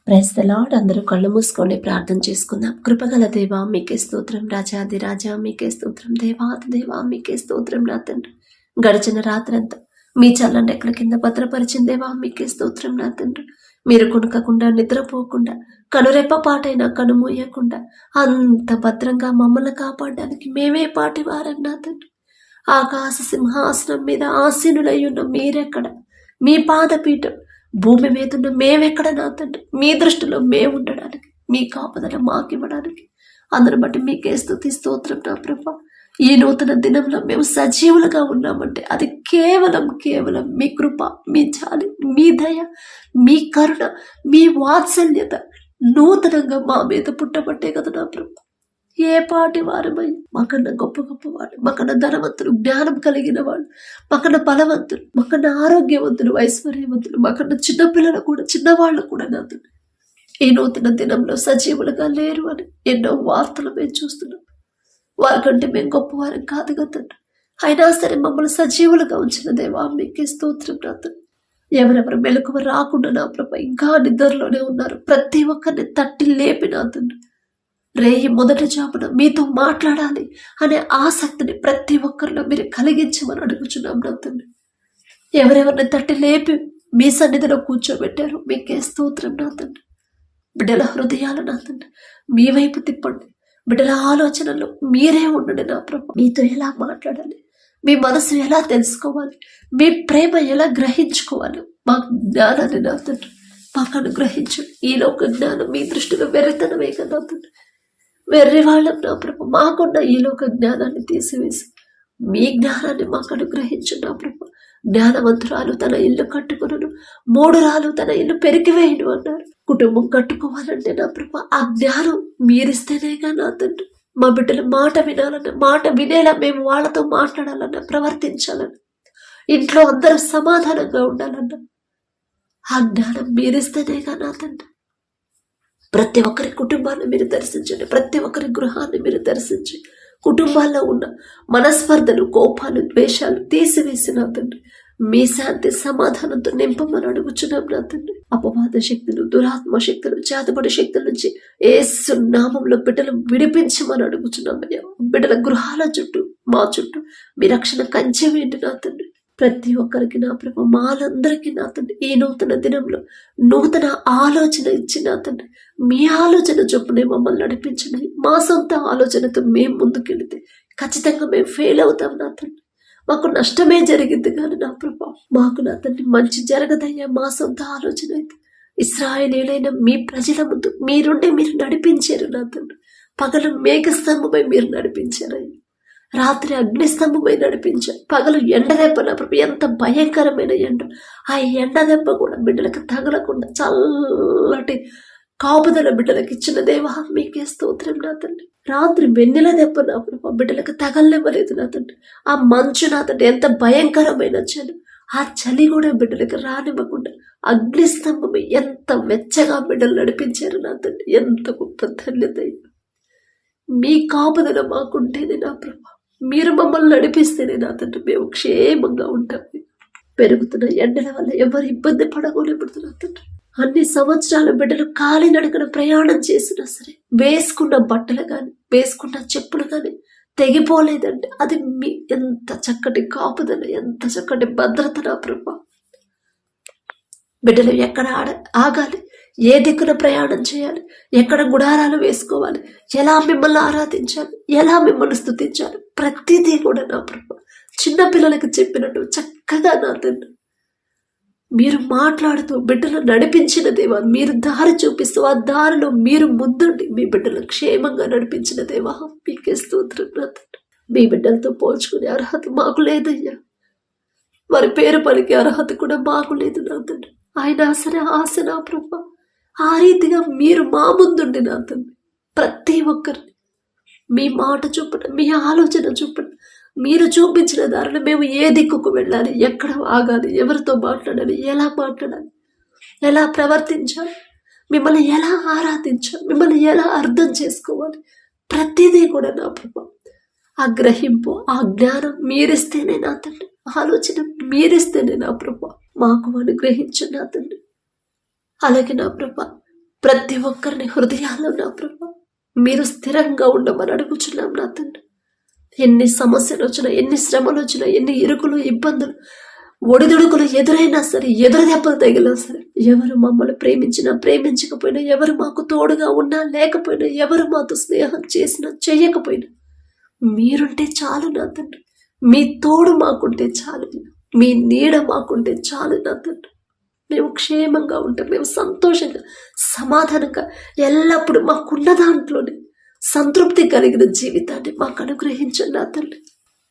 Praise the lord. అందరూ కళ్ళు మూసుకొని ప్రార్థన చేసుకుందాం. కృపగల దేవా మీకే స్తోత్రం, రాజాది రాజా మీకే స్తోత్రం, దేవాది దేవా మీకే స్తోత్రం. నా తండ్రి, గడిచిన రాత్రంతా మీ చల్లని రెక్కల కింద భద్రపరిచిన దేవా మీకే స్తోత్రం. నా తండ్రి, మీరు కొనుక్కకుండా నిద్రపోకుండా కనురెప్ప పాటైనా కనుమూయకుండా అంత భద్రంగా మమ్మల్ని కాపాడడానికి మేమే పాటి వారం. నా తండ్రి, ఆకాశ సింహాసనం మీద ఆసీనులై ఉన్న మీరెక్కడ, మీ పాదపీఠం భూమి మీద ఉన్న మేమెక్కడ. నా తండ్రి, మీ దృష్టిలో మేము ఉండడానికి, మీ కాపుదల మాకివ్వడానికి అందరిని బట్టి మీకే స్తుతి స్తోత్రం. నా ప్రభా, ఈ నూతన దినంలో మేము సజీవులుగా ఉన్నామంటే అది కేవలం మీ కృప, మీ జాలి, మీ దయ, మీ కరుణ, మీ వాత్సల్యత నూతనంగా మా మీద పుట్టబట్టే కదా నా ప్రభా. ఏ పాటి వారమై మాకన్నా గొప్ప వాళ్ళు, మాకన్నా ధనవంతులు, జ్ఞానం కలిగిన వాళ్ళు, మాకన్నా బలవంతులు, మాకన్నా ఆరోగ్యవంతులు, ఐశ్వర్యవంతులు, మాకన్నా చిన్నపిల్లలు కూడా, చిన్నవాళ్ళు కూడా నాతో ఈ నూతన దినంలో సజీవులుగా లేరు అని ఎన్నో వార్తలు మేము చూస్తున్నాం. వారికంటే మేము గొప్పవారం కాదు కదా, అయినా సరే మమ్మల్ని సజీవులుగా ఉంచిన దేవా మీకే స్తోత్రం. నాతో ఎవరెవరు మెలకువ రాకుండా నా ప్రభా ఇంకా నిద్రలోనే ఉన్నారు, ప్రతి ఒక్కరిని తట్టి లేపి నాతో రేయి మొదటి జామున మీతో మాట్లాడాలి అనే ఆసక్తిని ప్రతి ఒక్కరిలో మీరు కలిగించమని అడుగుచున్నాం. నా తండ్రి, ఎవరెవరిని తట్టి లేపి మీ సన్నిధిలో కూర్చోబెట్టారు మీకే స్తోత్రం. నా తండ్రి, బిడ్డల హృదయాలు నా తండ్రి మీ వైపు తిప్పండి, బిడ్డల ఆలోచనలో మీరే ఉండండి. నా ప్రభు, మీతో ఎలా మాట్లాడాలి, మీ మనసు ఎలా తెలుసుకోవాలి, మీ ప్రేమ ఎలా గ్రహించుకోవాలి, మా జ్ఞానాన్ని నా తండ్రి మాకు అనుగ్రహించండి. ఈ లోక జ్ఞానం మీ దృష్టిలో వెర్రితనమే కదా తండ్రి, వెర్రి వాళ్ళం నా ప్రభు. మాకున్న ఈ లోక జ్ఞానాన్ని తీసివేసి మీ జ్ఞానాన్ని మాకు అనుగ్రహించు నా ప్రభు. జ్ఞానవంతురాలు తన ఇల్లు కట్టుకును, మూఢురాలు తన ఇల్లు పెరిగివేయను అన్నారు. కుటుంబం కట్టుకోవాలంటే నా ప్రభు ఆ జ్ఞానం మీరిస్తేనేగా నా తండ్రి. మా బిడ్డలు మాట వినాలన్న, మాట వినేలా మేము వాళ్ళతో మాట్లాడాలన్నా, ప్రవర్తించాలన్నా, ఇంట్లో అందరూ సమాధానంగా ఉండాలన్నా ఆ జ్ఞానం మీరిస్తేనేగా నా తండ్రి. ప్రతి ఒక్కరి కుటుంబాన్ని మీరు దర్శించండి, ప్రతి ఒక్కరి గృహాన్ని మీరు దర్శించి కుటుంబాల్లో ఉన్న మనస్పర్ధలు, కోపాలు, ద్వేషాలు తీసివేసి నా తండ్రి మీ శాంతి సమాధానంతో నింపమని అడుగుచున్నాం. నా తండ్రి, అపవాద శక్తులు, దురాత్మ శక్తులు, చేతబడి శక్తుల నుంచి యేసు నామంలో బిడ్డలు విడిపించమని అడుగుచున్నాం. బిడ్డల గృహాల చుట్టూ, మా చుట్టూ మీ రక్షణ కంచె వేయండి నా తండ్రి. ప్రతి ఒక్కరికి నా ప్రభు, మాలందరికీ నా తండ్రి ఈ నూతన దినంలో నూతన ఆలోచన ఇచ్చి నా తండ్రి మీ ఆలోచన చొప్పునే మమ్మల్ని నడిపించండి. మా సొంత ఆలోచనతో మేము ముందుకెళితే ఖచ్చితంగా మేము ఫెయిల్ అవుతాం నా తండ్రి. మాకు నష్టమే జరిగింది కానీ నా ప్రభు మాకు నా తండ్రి మంచి జరగదయ్యా. మా సొంత ఆలోచన అయితే ఇశ్రాయేలీయులైన మీ ప్రజల ముందు మీరుండి మీరు నడిపించారు నా తండ్రి. పగలు మేఘస్తంభమై మీరు నడిపించారయ్యా, రాత్రి అగ్నిస్తంభమై నడిపించారు, పగలు ఎండదెబ్బ నా ప్రభు. ఎంత భయంకరమైన ఎండ, ఆ ఎండదెబ్బ కూడా బిడ్డలకు తగలకుండా చల్లటి కాపుదల బిడ్డలకు ఇచ్చిన దేవా మీకే స్తోత్రం నా తండ్రి. రాత్రి వెన్నెల దెబ్బ నా ప్రభు బిడ్డలకు తగలనివ్వలేదు నా తండ్రి. ఆ మంచు నా తండ్రి ఎంత భయంకరమైన చలి, ఆ చలి కూడా బిడ్డలకు రానివ్వకుండా అగ్నిస్తంభమై ఎంత వెచ్చగా బిడ్డలు నడిపించారు నా తండ్రి. ఎంత గొప్ప ధన్యత. మీ కాపుదల మాకుంటేనే నా ప్రభు, మీరు మమ్మల్ని నడిపిస్తేనే నా తండ్రి మేము క్షేమంగా ఉంటాం. పెరుగుతున్న ఎండల వల్ల ఎవరు ఇబ్బంది పడకూడదు నా తండ్రి. అన్ని సంవత్సరాల బిడ్డలు కాలి నడకన ప్రయాణం చేసినా సరే వేసుకున్న బట్టలు కానీ, వేసుకున్న చెప్పులు కానీ తెగిపోలేదంటే అది మీ ఎంత చక్కటి కాపుదల, ఎంత చక్కటి భద్రత నా ప్రభు. బిడ్డలు ఎక్కడ ఆగాలి, ఏ దిక్కున ప్రయాణం చేయాలి, ఎక్కడ గుడారాలు వేసుకోవాలి, ఎలా మిమ్మల్ని ఆరాధించాలి, ఎలా మిమ్మల్ని స్తుతించాలి, ప్రతిదీ కూడా నా ప్రభు చిన్నపిల్లలకి చెప్పినట్టు చక్కగా నా తండ్రి మీరు మాట్లాడుతూ బిడ్డలు నడిపించిన దేవా, మీరు దారి చూపిస్తూ ఆ దారిలో మీరు ముందుండి మీ బిడ్డలు క్షేమంగా నడిపించిన దేవా మీకే స్తోత్రం నా తండ్రి. మీ బిడ్డలతో పోల్చుకునే అర్హత మాకు లేదయ్యా, వారి పేరు పలికే అర్హత కూడా మాకు లేదు నా తండ్రి. అయినా సరే ఆశ నా ప్రభు ఆ రీతిగా మీరు మా ముందుండి నా తండ్రి ప్రతి ఒక్కరిని మీ మాట చొప్పున, మీ ఆలోచన చొప్పున మీరు చూపించిన దారిలో మేము ఏ దిక్కుకు వెళ్ళాలి, ఎక్కడ ఆగాలి, ఎవరితో మాట్లాడాలి, ఎలా మాట్లాడాలి, ఎలా ప్రవర్తించాలి, మిమ్మల్ని ఎలా ఆరాధించాలి, మిమ్మల్ని ఎలా అర్థం చేసుకోవాలి, ప్రతిదీ కూడా నా ప్రభు ఆ గ్రహింపు, ఆ జ్ఞానం మీరిస్తేనే నా తండ్రి, ఆలోచన మీరిస్తేనే నా ప్రభు మాకు అనుగ్రహించు నా తండ్రి. అలాగే నా ప్రభు ప్రతి ఒక్కరిని హృదయాల్లో నా ప్రభా మీరు స్థిరంగా ఉండమని అడుగుచున్నాం నా తండ్రి. ఎన్ని సమస్యలు వచ్చినా, ఎన్ని శ్రమలు వచ్చినా, ఎన్ని ఇరుకులు, ఇబ్బందులు, ఒడిదుడుకులు ఎదురైనా సరే, ఎదురు దెబ్బలు తగిలినా సరే, ఎవరు మమ్మల్ని ప్రేమించినా ప్రేమించకపోయినా, ఎవరు మాకు తోడుగా ఉన్నా లేకపోయినా, ఎవరు మాతో స్నేహం చేసినా చేయకపోయినా, మీరుంటే చాలు నా తండ్రి. మీ తోడు మాకుంటే చాలు, మీ నీడ మాకుంటే చాలు నా తండ్రి. మేము క్షేమంగా ఉంటాం, మేము సంతోషంగా సమాధానంగా ఎల్లప్పుడూ మాకున్న దాంట్లోనే సంతృప్తి కలిగిన జీవితాన్ని మాకు అనుగ్రహించండి నా తండ్రి.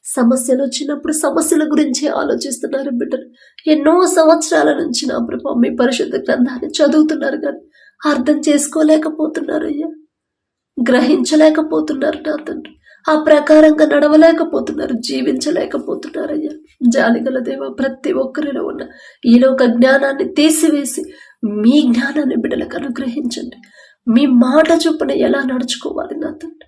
సమస్యలు వచ్చినప్పుడు సమస్యల గురించి ఆలోచిస్తున్నారు బిడ్డలు. ఎన్నో సంవత్సరాల నుంచి నా ప్రభా మీ పరిశుద్ధ గ్రంథాన్ని చదువుతున్నారు, కానీ అర్థం చేసుకోలేకపోతున్నారు అయ్యా, గ్రహించలేకపోతున్నారు నా తండ్రి. ఆ ప్రకారంగా నడవలేకపోతున్నారు, జీవించలేకపోతున్నారు అయ్యా. జాలిగల దేవ, ప్రతి ఒక్కరిలో ఉన్న ఈలోక జ్ఞానాన్ని తీసివేసి మీ జ్ఞానాన్ని బిడ్డలకు అనుగ్రహించండి. మీ మాట చొప్పున ఎలా నడుచుకోవాలి నా తండ్రి.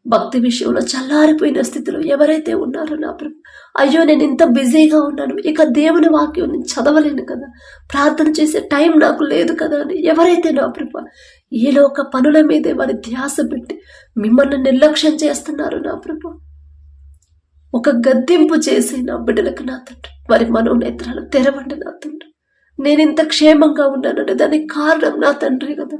భక్తి విషయంలో చల్లారిపోయిన స్థితిలో ఎవరైతే ఉన్నారో నా ప్రభు, అయ్యో నేను ఇంత బిజీగా ఉన్నాను, ఇక దేవుని వాక్యం నేను చదవలేను కదా, ప్రార్థన చేసే టైం నాకు లేదు కదా అని ఎవరైతే నా ప్రభు ఈలోక పనుల మీదే వారి ధ్యాస పెట్టి మిమ్మల్ని నిర్లక్ష్యం చేస్తున్నారు నా ప్రభు, ఒక గద్దింపు చేసి నా బిడ్డలకు నా తండ్రి వారి మనోనేత్రాలు తెరవండి నా తండ్రి. నేను ఇంత క్షేమంగా ఉన్నానంటే దానికి కారణం నా తండ్రి కదా.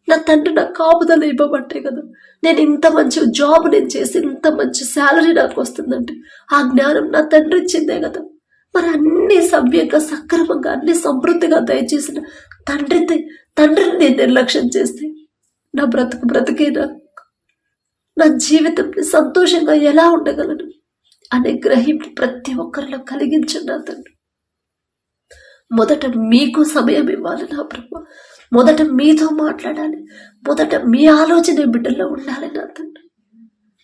నా తండ్రి నాకు కాపుదల ఇవ్వబట్టే కదా నేను ఇంత మంచి జాబ్ నేను చేసి ఇంత మంచి శాలరీ నాకు వస్తుందంటే ఆ జ్ఞానం నా తండ్రి ఇచ్చిందే కదా. మరి అన్ని సవ్యంగా సక్రమంగా అన్ని సమృద్ధిగా దయచేసిన తండ్రిని నేను నిర్లక్ష్యం చేస్తే నా బ్రతికేనా, నా జీవితం సంతోషంగా ఎలా ఉండగలను అనే గ్రహింపు ప్రతి ఒక్కరిలో కలిగించండి నా తండ్రి. మొదట మీకు సమయం ఇవ్వాలి నా ప్రభు, మొదట మీతో మాట్లాడాలి, మొదట మీ ఆలోచన బిడ్డల్లో ఉండాలి నా తండ్రి.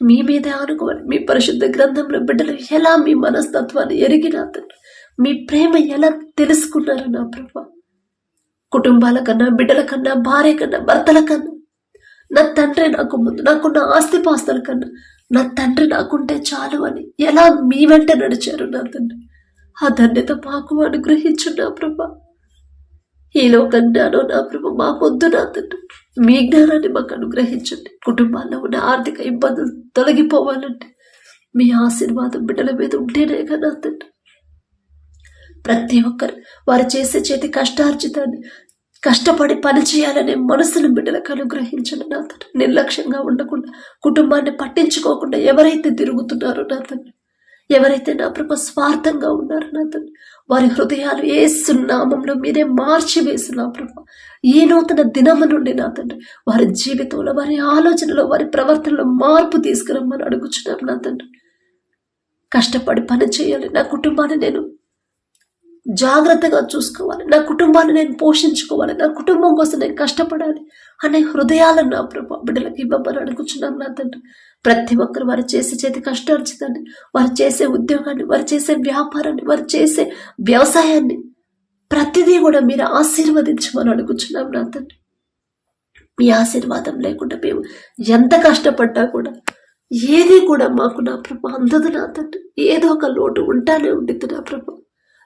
మీ మీదే ఆనుకోవాలి. మీ పరిశుద్ధ గ్రంథంలో బిడ్డలు ఎలా మీ మనస్తత్వాన్ని ఎరిగి నా తండ్రి, మీ ప్రేమ ఎలా తెలుసుకున్నారు నా ప్రభు. కుటుంబాల కన్నా, బిడ్డల కన్నా, భార్య కన్నా, భర్తల కన్నా, నా తండ్రి నాకు ముందు, నాకున్న ఆస్తిపాస్తుల కన్నా నా తండ్రి నాకుంటే చాలు అని ఎలా మీ వెంట నడిచారు నా తండ్రి. ఆ ధన్యత మాకు అనుగ్రహించు నా ప్రభా. ఈ లోక జ్ఞానం నా ప్రభు మాకొద్దు నా తండ్రి, మీ జ్ఞానాన్ని మాకు అనుగ్రహించండి. కుటుంబాల్లో ఉన్న ఆర్థిక ఇబ్బందులు తొలగిపోవాలంటే మీ ఆశీర్వాదం బిడ్డల మీద ఉంటేనే కదా తండ్రి. ప్రతి ఒక్కరు వారు చేసే చేతి కష్టార్జితాన్ని కష్టపడి పని చేయాలనే మనసును బిడ్డలకు అనుగ్రహించండి నా తండ్రి. నిర్లక్ష్యంగా ఉండకుండా, కుటుంబాన్ని పట్టించుకోకుండా ఎవరైతే తిరుగుతున్నారో నా తండ్రి, ఎవరైతే నా ప్రభు స్వార్థంగా ఉన్నారో నా తండ్రి, వారి హృదయాలు యేసు నామములో మీరే మార్చివేసి నా ప్రభు ఈ నూతన దినము నుండి నా తండ్రి వారి జీవితంలో, వారి ఆలోచనలో, వారి ప్రవర్తనలో మార్పు తీసుకురమ్మని అడుగుచున్నాం నా తండ్రి. కష్టపడి పని చేయాలి, నా కుటుంబాన్ని నేను జాగ్రత్తగా చూసుకోవాలి, నా కుటుంబాన్ని నేను పోషించుకోవాలి, నా కుటుంబం కోసం నేను కష్టపడాలి అనే హృదయాలను నా ప్రభు బిడ్డలకు ఇవ్వమని అడుగుచున్నాం నా తండ్రి. ప్రతి ఒక్కరు వారు చేసే చేతి కష్టార్జితాన్ని, వారు చేసే ఉద్యోగాన్ని, వారు చేసే వ్యాపారాన్ని, వారు చేసే వ్యవసాయాన్ని ప్రతిదీ కూడా మీరు ఆశీర్వదించమని అడుగుచున్నాం నా తండ్రి. మీ ఆశీర్వాదం లేకుండా మేము ఎంత కష్టపడ్డా కూడా ఏది కూడా మాకు నా ప్రభు అందదు నా తండ్రి. ఏదో ఒక లోటు ఉంటానే ఉండిద్ది నా ప్రభు.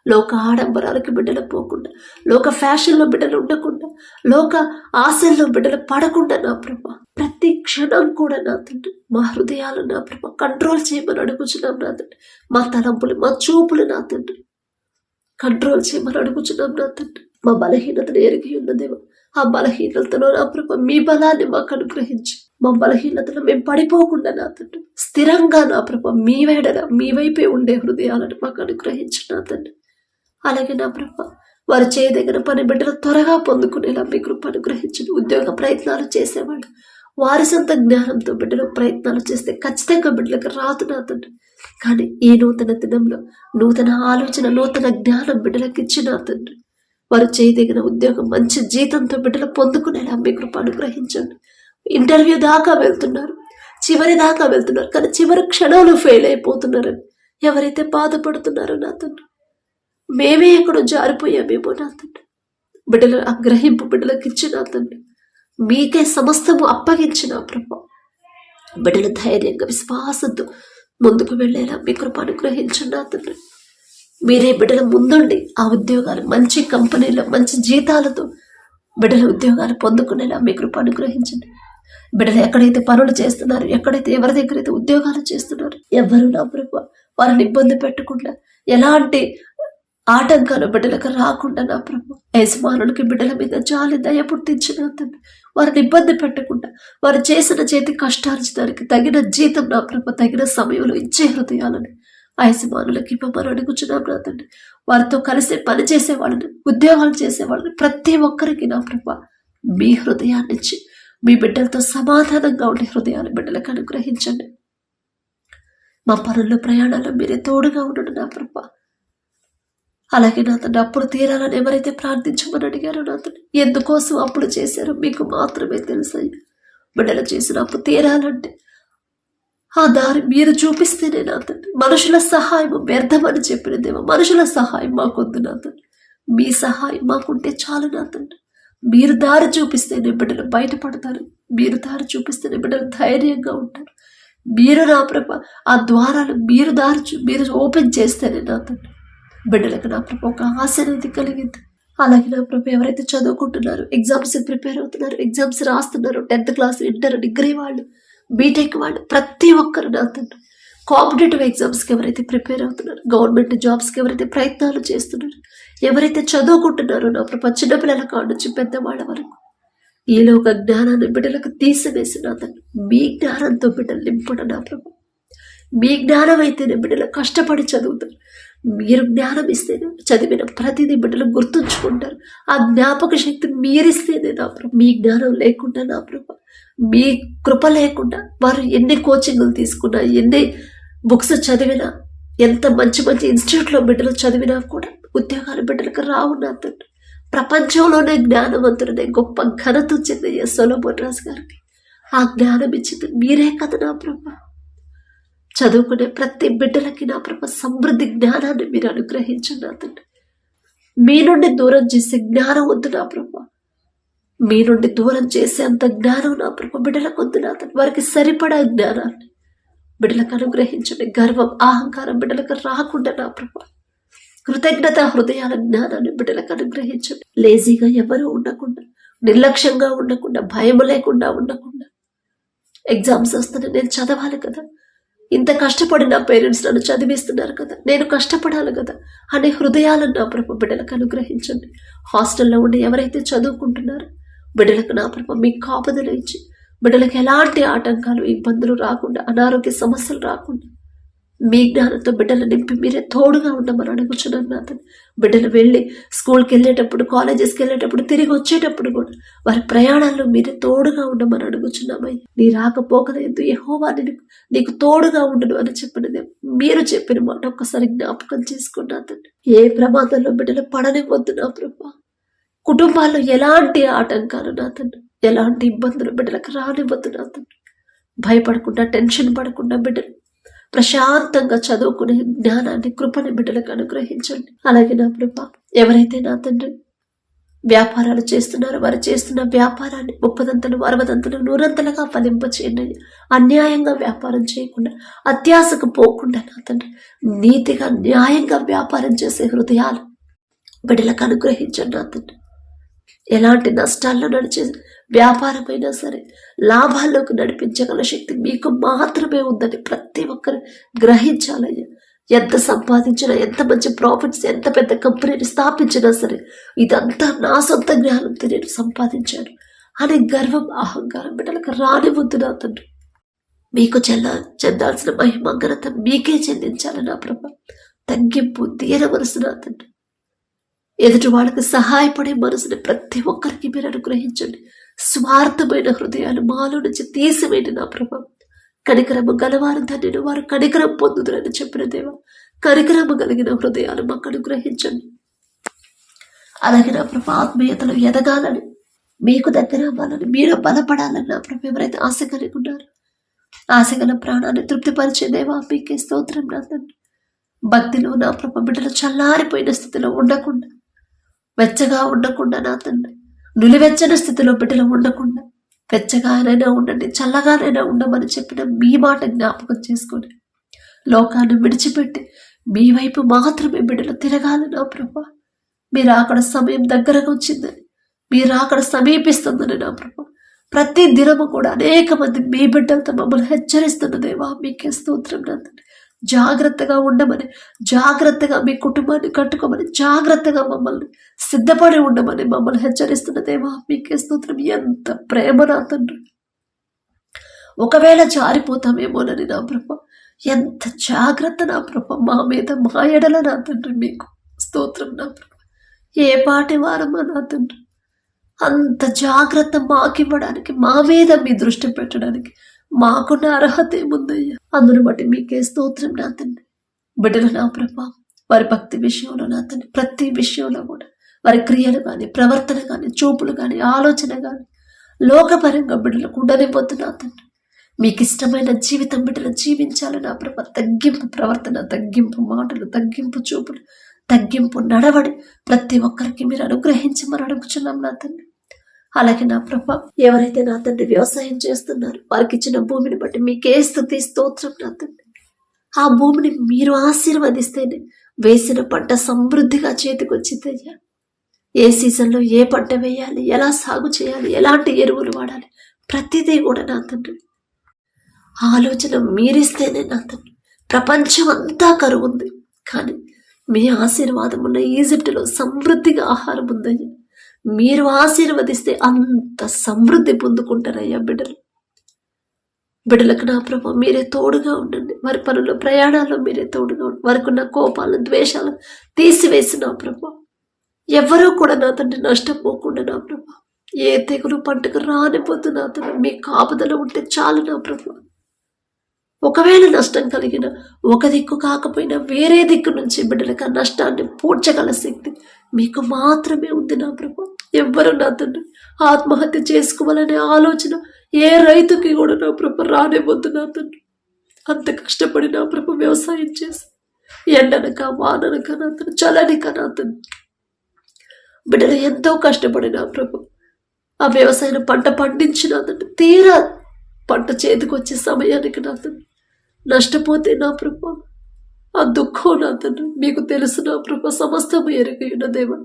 లోక ఆడంబరాలకి బిడ్డలు పోకుండా, లోక ఫ్యాషన్లో బిడ్డలు ఉండకుండా, లోక ఆశల్లో బిడ్డలు పడకుండా నా ప్రభు ప్రతి క్షణం కూడా నా తండ్రి మా హృదయాలు నా ప్రభు కంట్రోల్ చేయమని అడుగుచున్నాం నా తండ్రి. మా తలంపులు, మా చూపులు నా తండ్రి కంట్రోల్ చేయమని అడుగుచున్నాం నా తండ్రి. మా బలహీనతను ఎరిగి ఉన్నదేమో ఆ బలహీనతలో నా ప్రభు మీ బలాన్ని మాకు అనుగ్రహించి మా బలహీనతలో మేము పడిపోకుండా నా తండ్రి స్థిరంగా నా ప్రభు మీ వేడన మీ వైపే ఉండే హృదయాలను మాకు అనుగ్రహించు నా తండ్రి. అలాగే నా ప్రభు వారు చేయదగిన పని బిడ్డలు త్వరగా పొందుకునేలా మీ కృప అనుగ్రహించండి. ఉద్యోగ ప్రయత్నాలు చేసేవాళ్ళు వారి సొంత జ్ఞానంతో బిడ్డలు ప్రయత్నాలు చేస్తే ఖచ్చితంగా బిడ్డలకు రాదు నా తండ్రి. కానీ ఈ నూతన దినంలో నూతన ఆలోచన, నూతన జ్ఞానం బిడ్డలకు ఇచ్చిన తండ్రి వారు చేయదగిన ఉద్యోగం మంచి జీతంతో బిడ్డలు పొందుకునేలా మీ కృప అనుగ్రహించండి. ఇంటర్వ్యూ దాకా వెళ్తున్నారు, చివరి దాకా వెళ్తున్నారు, కానీ చివరి క్షణాలు ఫెయిల్ అయిపోతున్నారని ఎవరైతే బాధపడుతున్నారో నా తండ్రి, మేమే ఎక్కడో జారిపోయామేమో నా తండ్రి, బిడ్డల ఆ గ్రహింపు బిడ్డలకు ఇచ్చిన తండ్రి మీకే సమస్తము అప్పగించిన ప్రభు బిడ్డలు ధైర్యంగా విశ్వాసంతో ముందుకు వెళ్ళేలా మీ కృప అనుగ్రహించున్నా తండ్రి. మీరే బిడ్డల ముందుండి ఆ ఉద్యోగాలు మంచి కంపెనీలో మంచి జీతాలతో బిడ్డలు ఉద్యోగాలు పొందుకునేలా మీ కృప అనుగ్రహించండి. బిడ్డలు ఎక్కడైతే పనులు చేస్తున్నారు, ఎక్కడైతే ఎవరి దగ్గర అయితే ఉద్యోగాలు చేస్తున్నారు, ఎవరు నా ప్రభు వారిని ఇబ్బంది పెట్టకుండా, ఎలాంటి ఆటంకాలు బిడ్డలకు రాకుండా నా ప్రభు యజమానులకి బిడ్డల మీద జాలి దయ పుట్టించిన తండ్రి, వారిని ఇబ్బంది పెట్టకుండా వారు చేసిన చేతి కష్టార్జితానికి తగిన జీతం నా ప్రభు తగిన సమయంలో ఇచ్చే హృదయాలని యజమానులకి ఇవ్వమని అడుగుచున్నాం నా తండ్రి. వారితో కలిసి పనిచేసే వాళ్ళని, ఉద్యోగాలు చేసే వాళ్ళని ప్రతి ఒక్కరికి నా ప్రభు మీ హృదయాన్ని ఇచ్చి మీ బిడ్డలతో సమాధానంగా ఉండే హృదయాలు బిడ్డలకు అనుగ్రహించండి. మా పనుల్లో ప్రయాణాల్లో మీరే తోడుగా ఉండడు నా ప్రభు. అలాగే నా తండ్రి అప్పులు తీరాలని ఎవరైతే ప్రార్థించమని అడిగారో నా తండ్రి, ఎందుకోసం అప్పులు చేశారో మీకు మాత్రమే తెలుసయ్యా. బిడ్డలు చేసిన అప్పు తీరాలంటే ఆ దారి మీరు చూపిస్తేనే నా తండ్రి. మనుషుల సహాయం వ్యర్థమని చెప్పిన దేవ, మనుషుల సహాయం మాకొద్దు నా తండ్రి. మీ సహాయం మాకుంటే చాలు నా తండ్రి. మీరు దారి చూపిస్తేనే బిడ్డలు బయటపడతారు. మీరు దారి చూపిస్తేనే బిడ్డలు ధైర్యంగా ఉంటారు. మీరు నా ప్రభ ఆ ద్వారాలు మీరు ఓపెన్ చేస్తేనే నా తండ్రి బిడ్డలకు నా ప్రభ ఒక ఆశ అనేది కలిగింది. అలాగే నా ప్రభ ఎవరైతే చదువుకుంటున్నారు, ఎగ్జామ్స్ ప్రిపేర్ అవుతున్నారు, ఎగ్జామ్స్ రాస్తున్నారు, 10th క్లాస్, ఇంటర్, డిగ్రీ వాళ్ళు, బీటెక్ వాళ్ళు, ప్రతి ఒక్కరు నా తండ్రి కాంపిటేటివ్ ఎగ్జామ్స్కి ఎవరైతే ప్రిపేర్ అవుతున్నారు, గవర్నమెంట్ జాబ్స్కి ఎవరైతే ప్రయత్నాలు చేస్తున్నారు, ఎవరైతే చదువుకుంటున్నారో నా ప్రభ చిన్నపిల్లల కాడ నుంచి పెద్దవాళ్ళ వరకు ఈలో ఒక జ్ఞానాన్ని బిడ్డలకు తీసివేసి నా తండ్రి మీ జ్ఞానంతో బిడ్డలు నింపడం నా ప్రభ. మీ జ్ఞానం అయితేనే బిడ్డలు కష్టపడి చదువుతారు. మీరు జ్ఞానం ఇస్తేనే చదివిన ప్రతిదీ బిడ్డలు గుర్తుంచుకుంటారు. ఆ జ్ఞాపక శక్తి మీరిస్తేనే నా ప్రభ. మీ జ్ఞానం లేకుండా నా ప్రభ, మీ కృప లేకుండా వారు ఎన్ని కోచింగ్లు తీసుకున్నా, ఎన్ని బుక్స్ చదివినా, ఎంత మంచి మంచి ఇన్స్టిట్యూట్లో బిడ్డలు చదివినా కూడా ఉద్యోగాలు బిడ్డలకు రావు నా తండ్రి. ప్రపంచంలోనే జ్ఞానవంతుడనే గొప్ప ఘనత వచ్చింది సొలొమోన్ రాజు గారికి. ఆ జ్ఞానం ఇచ్చింది మీరే కదా నా ప్రభ. చదువుకునే ప్రతి బిడ్డలకి నా ప్రభ సమృద్ధి జ్ఞానాన్ని మీరు అనుగ్రహించండి నా తండ్రి. మీ నుండి దూరం చేసే జ్ఞానం వద్దు నా ప్రభ. మీ నుండి దూరం చేసే అంత జ్ఞానం నా ప్రభ బిడ్డలకు వద్దు నా తండ్రి. వారికి సరిపడా జ్ఞానాన్ని బిడ్డలకు అనుగ్రహించండి. గర్వం, అహంకారం బిడ్డలకు రాకుండా నా ప్రభ కృతజ్ఞత హృదయాల జ్ఞానాన్ని బిడ్డలకు అనుగ్రహించండి. లేజీగా ఎవరు ఉండకుండా, నిర్లక్ష్యంగా ఉండకుండా, భయం లేకుండా ఉండకుండా, ఎగ్జామ్స్ వస్తే నేను చదవాలి కదా, ఇంత కష్టపడి నా పేరెంట్స్ నన్ను చదివిస్తున్నారు కదా, నేను కష్టపడాలి కదా అనే హృదయాలను నా ప్రభ బిడ్డలకు అనుగ్రహించండి. హాస్టల్లో ఉండి ఎవరైతే చదువుకుంటున్నారో బిడ్డలకు నా ప్రభ మీ కాపుదల ఇచ్చి బిడ్డలకు ఎలాంటి ఆటంకాలు, ఇబ్బందులు రాకుండా, అనారోగ్య సమస్యలు రాకుండా మీ జ్ఞానంతో బిడ్డలు నింపి మీరే తోడుగా ఉండమని అడుగుచున్నాను నా తండ్రి. బిడ్డలు వెళ్ళి స్కూల్కి వెళ్ళేటప్పుడు, కాలేజెస్కి వెళ్ళేటప్పుడు, తిరిగి వచ్చేటప్పుడు కూడా వారి ప్రయాణాల్లో మీరే తోడుగా ఉండమని అడుగుచున్నామయ్య. నీ రాకపోకలేదు యెహోవా నీకు తోడుగా ఉండను అని చెప్పినది మీరు చెప్పిన మాట ఒక్కసారి జ్ఞాపకం చేసుకున్నా తండ్రి. ఏ ప్రమాదంలో బిడ్డలు పడనివ్వద్దు నా ప్రభా. కుటుంబాల్లో ఎలాంటి ఆటంకాలు నా తండ్రి, ఎలాంటి ఇబ్బందులు బిడ్డలకు రానివ్వద్దు నా తండ్రి. భయపడకుండా, టెన్షన్ పడకుండా బిడ్డలు ప్రశాంతంగా చదువుకునే జ్ఞానాన్ని, కృపని బిడ్డలకు అనుగ్రహించండి. అలాగే నా కృప ఎవరైతే నా తండ్రి వ్యాపారాలు చేస్తున్నారో వారు చేస్తున్న వ్యాపారాన్ని 30దంతలు, 60దంతలు, 100ంతలుగా ఫలింపచేయండి. అన్యాయంగా వ్యాపారం చేయకుండా, అత్యాశకు పోకుండా నా తండ్రి నీతిగా, న్యాయంగా వ్యాపారం చేసే హృదయాలు బిడ్డలకు అనుగ్రహించండి నా తండ్రి. ఎలాంటి నష్టాల్లో నడిచే వ్యాపారమైనా సరే లాభాల్లోకి నడిపించగల శక్తి మీకు మాత్రమే ఉందని ప్రతి ఒక్కరు గ్రహించాలయ్యా. ఎంత సంపాదించినా, ఎంత మంచి ప్రాఫిట్స్, ఎంత పెద్ద కంపెనీని స్థాపించినా సరే ఇదంతా నా సొంత జ్ఞానంతో నేను సంపాదించాను అనే గర్వం, అహంకారం బిడ్డలకు రానివద్దు నా తండ్రి. మీకు చెందాల్సిన మహిమ, ఘనత మీకే చెల్లించాలి నా ప్రభ. తగ్గింపు, తీర మనసు నా తండ్రి. ఎదుటి వాళ్ళకి సహాయపడే మనసుని ప్రతి ఒక్కరికి మీరు అనుగ్రహించండి. స్వార్థమైన హృదయాలు మాలో నుంచి తీసివేయండి నా ప్రభ. కనికరము గలవారు ధన్యులు, వారు కనికరం పొందుదురని చెప్పిన దేవా, కనికరము కలిగిన హృదయాలు మాకు అనుగ్రహించండి. అలాగే నా ప్రభ ఆత్మీయతలు ఎదగాలని, మీకు దగ్గర అవ్వాలని, మీరు బలపడాలని నా ప్రభ ఎవరైతే ఆశ కలిగి ఉన్నారు, ఆశగల ప్రాణాన్ని తృప్తిపరిచే దేవా మీకే స్తోత్రం నా తండ్రి. భక్తిలో నా ప్రభ బిడ్డలు చల్లారిపోయిన స్థితిలో ఉండకుండా, వెచ్చగా ఉండకుండా నా తండ్రి నులివెచ్చని స్థితిలో బిడ్డలు ఉండకుండా వెచ్చగానైనా ఉండండి, చల్లగానైనా ఉండమని చెప్పిన మీ మాట జ్ఞాపకం చేసుకొని లోకాన్ని విడిచిపెట్టి మీ వైపు మాత్రమే బిడ్డలు తిరగాలి నా ప్రభా. మీరు అక్కడ సమయం దగ్గరకు వచ్చిందని మీరు అక్కడ సమీపిస్తుందని నా ప్రభా ప్రతి దినము కూడా అనేక మంది మీ బిడ్డలతో మమ్మల్ని హెచ్చరిస్తున్న దేవా మీకే స్తోత్రం నా తండ్రి. జాగ్రత్తగా ఉండమని, జాగ్రత్తగా మీ కుటుంబాన్ని కట్టుకోమని, జాగ్రత్తగా మమ్మల్ని సిద్ధపడి ఉండమని మమ్మల్ని హెచ్చరిస్తున్న దేవా మీకే స్తోత్రం. ఎంత ప్రేమ నా తండ్రి. ఒకవేళ జారిపోతామేమోనని నా ప్రభా ఎంత జాగ్రత్త నా ప్రభా మా మీద, మా ఎడల నా తండ్రి మీకు స్తోత్రం నా ప్రభా. ఏ పాటి వారమా నా తండ్రి, అంత జాగ్రత్త మాకివ్వడానికి, మా మీద మీ దృష్టి పెట్టడానికి మాకున్న అర్హత ఏముందయ్యా. అందును బట్టి మీకే స్తోత్రం నా తండ్రి. బిడ్డలు నా ప్రభా వారి భక్తి విషయంలో నా తండ్రి ప్రతి విషయంలో కూడా వారి క్రియలు కానీ, ప్రవర్తన కానీ, చూపులు కానీ, ఆలోచన కానీ లోకపరంగా బిడ్డలకు ఉండనివ్వద్దు నా తండ్రి. మీకు ఇష్టమైన జీవితం బిడ్డలు జీవించాలి నా ప్రభా. తగ్గింపు ప్రవర్తన, తగ్గింపు మాటలు, తగ్గింపు చూపులు, తగ్గింపు నడవడి ప్రతి ఒక్కరికి మీరు అనుగ్రహించమని అడుగుచున్నాం నా తండ్రి. అలాగే నా ప్రభా ఎవరైతే నా తండ్రి వ్యవసాయం చేస్తున్నారు వారికి ఇచ్చిన భూమిని బట్టి మీకే స్తుతి స్తోత్రం నా తండ్రి. ఆ భూమిని మీరు ఆశీర్వదిస్తేనే వేసిన పంట సమృద్ధిగా చేతికి వచ్చిందయ్యా. ఏ సీజన్లో ఏ పంట వేయాలి, ఎలా సాగు చేయాలి, ఎలాంటి ఎరువులు వాడాలి, ప్రతిదీ కూడా నా తండ్రి ఆలోచన మీరిస్తేనే నా తండ్రి. ప్రపంచం అంతా కరువు ఉంది, కానీ మీ ఆశీర్వాదం ఉన్న ఈజిప్టులో సమృద్ధిగా ఆహారం ఉందయ్యా. మీరు ఆశీర్వదిస్తే అంత సమృద్ధి పొందుకుంటారయ్యా బిడ్డలు. బిడ్డలకు నా ప్రభా మీరే తోడుగా ఉండండి. వారి పనుల్లో, ప్రయాణాల్లో మీరే తోడుగా ఉండండి. వారికి ఉన్న కోపాలను, ద్వేషాలను తీసివేసి నా ప్రభా ఎవరూ కూడా నా తండ్రి నష్టపోకుండా నా ప్రభా ఏ తెగులు పంటకు రానిపోతు నా తండ్రి మీ కాపుదల ఉంటే చాలు నా ప్రభా. ఒకవేళ నష్టం కలిగిన ఒక దిక్కు కాకపోయినా వేరే దిక్కు నుంచి బిడ్డలకు ఆ నష్టాన్ని పూడ్చగల శక్తి మీకు మాత్రమే ఉంది నా ప్రభా. ఎవ్వరు నా తండ్రి ఆత్మహత్య చేసుకోవాలనే ఆలోచన ఏ రైతుకి కూడా నా ప్రభా రానివ్వద్దు నా తండ్రి. అంత కష్టపడి నా ప్రభా వ్యవసాయం చేసి ఎండనక వాననక నా తండ్రి, చలనిక నా తండ్రి బిడ్డలు ఎంతో కష్టపడి నా ప్రభా ఆ వ్యవసాయం పంట పండించిన తండ్రి తీరా పంట చేతికి వచ్చే సమయానికి నా తండ్రి నష్టపోతే నా ప్రభా ఆ దుఃఖం నా తండ్రి మీకు తెలుసు నా ప్రభా. సమస్తము ఎరుగైన దేవా